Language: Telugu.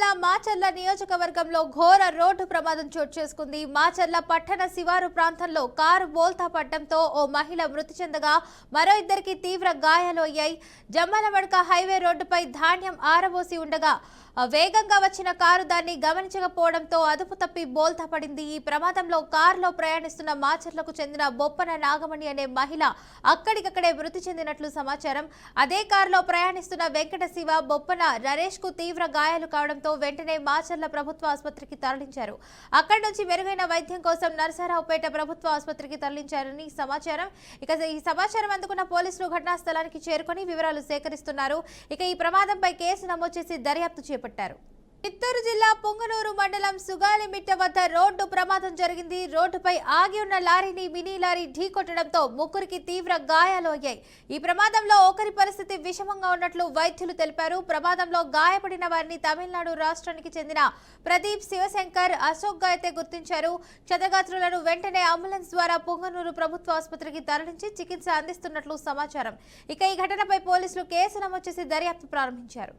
జిల్లా మాచర్ల నియోజకవర్గంలో ఘోర రోడ్డు ప్రమాదం చోటు చేసుకుంది. మాచర్ల పట్టణ శివారు ప్రాంతంలో కారు బోల్తా పడడంతో ఓ మహిళ మృతి చెందగా మరో ఇద్దరికి తీవ్ర గాయాలు అయ్యాయి. జమ్మలమడక హైవే రోడ్డుపై ధాన్యం ఆరబోసి ఉండగా వేగంగా వచ్చిన కారు దాన్ని గమనించకపోవడంతో అదుపు తప్పి బోల్తా పడింది. ఈ ప్రమాదంలో కారులో ప్రయాణిస్తున్న మాచర్లకు చెందిన బొప్పన నాగమణి అనే మహిళ అక్కడికక్కడే మృతి చెందినట్లు సమాచారం. అదే కారులో ప్రయాణిస్తున్న వెంకట శివ, బొప్పన నరేష్ కు తీవ్ర గాయాలు కావడంతో వెంటనే మాచర్ల ప్రభుత్వ ఆసుపత్రికి తరలించారు. అక్కడి నుంచి మెరుగైన వైద్యం కోసం నరసరావుపేట ప్రభుత్వ ఆసుపత్రికి తరలించారని సమాచారం. ఈ సమాచారం అందుకున్న పోలీసులు ఘటనా స్థలానికి చేరుకొని వివరాలు సేకరిస్తున్నారు. ఈ ప్రమాదంపై కేసు నమోదు చేసి దర్యాప్తు చేపట్టారు. చిత్తూరు జిల్లా పొంగనూరు మండలం సుగాలిమిట్ట వద్ద రోడ్డు ప్రమాదం జరిగింది. రోడ్డుపై ఆగి ఉన్న లారీని మినీ లారీ ఢీకొట్టడంతో ముగ్గురికి తీవ్ర గాయాలు అయ్యాయి. ఈ ప్రమాదంలో ఒకరి పరిస్థితి విషమంగా ఉన్నట్లు వైద్యులు తెలిపారు. ప్రమాదంలో గాయపడిన వారిని తమిళనాడు రాష్ట్రానికి చెందిన ప్రదీప్, శివశంకర్, అశోక్ గా అయితే గుర్తించారు. క్షతగాత్రులను వెంటనే అంబులెన్స్ ద్వారా పొంగనూరు ప్రభుత్వ ఆసుపత్రికి తరలించి చికిత్స అందిస్తున్నట్లు సమాచారం. ఈ ఘటనపై పోలీసులు కేసు నమోదు చేసి దర్యాప్తు ప్రారంభించారు.